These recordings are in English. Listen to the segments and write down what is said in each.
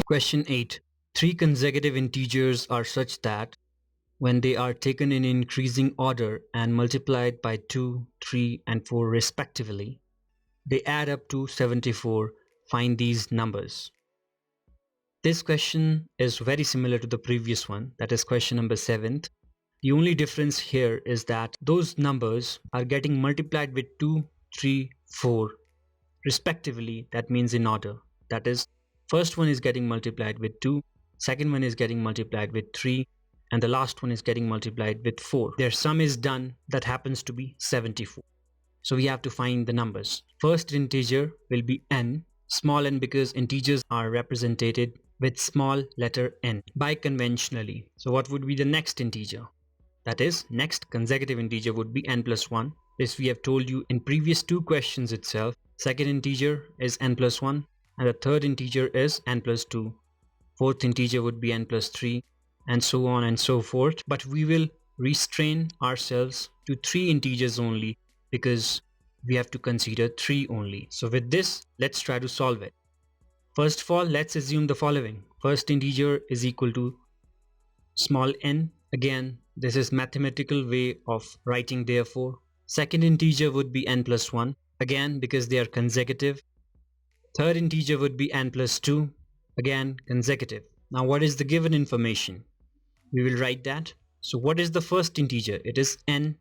Question 8. Three consecutive integers are such that when they are taken in increasing order and multiplied by 2, 3 and 4 respectively, they add up to 74. Find these numbers. This question is very similar to the previous one, that is question number 7. The only difference here is that those numbers are getting multiplied with 2, 3, 4 respectively. That means in order. That is, first one is getting multiplied with 2, second one is getting multiplied with 3, and the last one is getting multiplied with 4. Their sum is done. That happens to be 74. So we have to find the numbers. First integer will be n, small n, because integers are represented with small letter n biconventionally. So what would be the next integer? That is, next consecutive integer would be n plus 1. This we have told you in previous two questions itself. Second integer is n plus 1 and the third integer is n plus 2. Fourth integer would be n plus 3 and so on and so forth. But we will restrain ourselves to 3 integers only because we have to consider 3 only. So with this, let's try to solve it. First of all, let's assume the following. First integer is equal to small n. Again, this is mathematical way of writing therefore. Second integer would be n plus 1. Again, because they are consecutive. Third integer would be n plus 2. Again, consecutive. Now what is the given information? We will write that. So what is the first integer? It is n.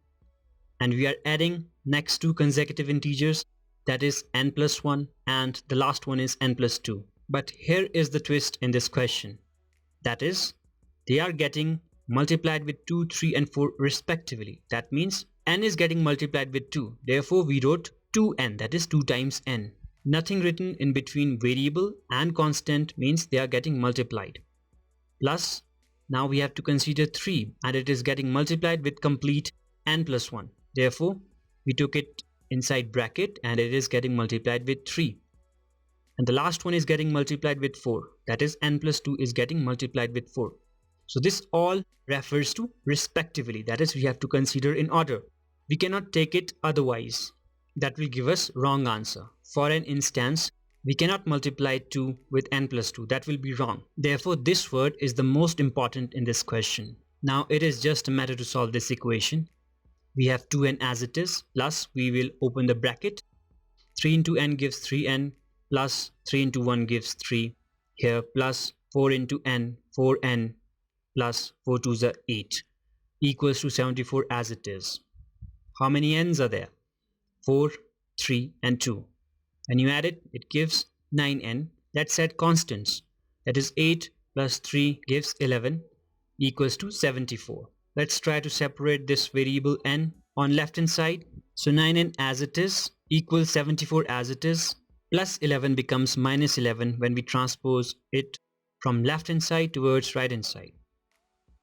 And we are adding next two consecutive integers, that is n plus 1 and the last one is n plus 2. But here is the twist in this question. That is, they are getting multiplied with 2, 3 and 4 respectively. That means n is getting multiplied with 2. Therefore we wrote 2n, that is 2 times n. Nothing written in between variable and constant means they are getting multiplied. Plus, now we have to consider 3 and it is getting multiplied with complete n plus 1. Therefore, we took it inside bracket and it is getting multiplied with 3. And the last one is getting multiplied with 4. That is n plus 2 is getting multiplied with 4. So this all refers to respectively. That is, we have to consider in order. We cannot take it otherwise. That will give us wrong answer. For an instance, we cannot multiply 2 with n plus 2. That will be wrong. Therefore, this word is the most important in this question. Now it is just a matter to solve this equation. We have 2n as it is, plus we will open the bracket. 3 into n gives 3n, plus 3 into 1 gives 3. Here, plus 4 into n, 4n, plus 4 2s are 8, equals to 74 as it is. How many n's are there? 4, 3 and 2. When you add it, it gives 9n. Let's set constants. That is 8 plus 3 gives 11, equals to 74. Let's try to separate this variable n on left hand side. So 9n as it is equals 74 as it is, plus 11 becomes minus 11 when we transpose it from left hand side towards right hand side.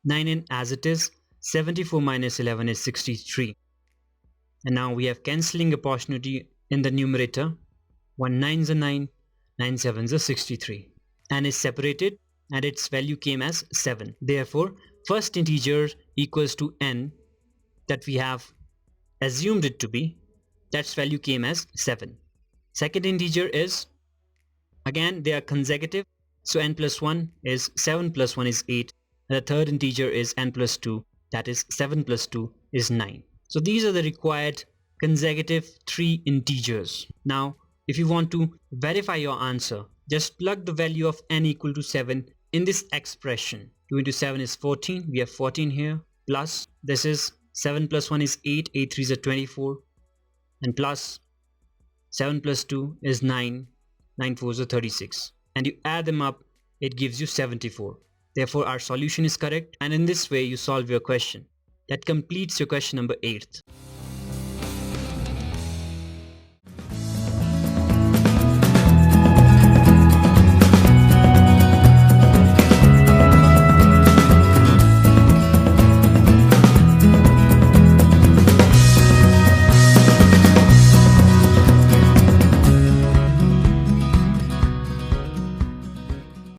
9n as it is, 74 minus 11 is 63. And now we have cancelling opportunity in the numerator. 1 9s are 9, 9 7s are 63. N is separated and its value came as 7. Therefore, first integer equals to n that we have assumed it to be, that's value came as 7. Second integer is, again they are consecutive, so n plus 1 is 7 plus 1 is 8. And the third integer is n plus 2, that is 7 plus 2 is 9. So these are the required consecutive 3 integers. Now if you want to verify your answer, just plug the value of n equal to 7 in this expression. 2 into 7 is 14, we have 14 here, plus this is 7 plus 1 is 8, 8 3s are 24, and plus 7 plus 2 is 9, 9 4s are 36, and you add them up, it gives you 74. Therefore our solution is correct, and in this way you solve your question. That completes your question number 8.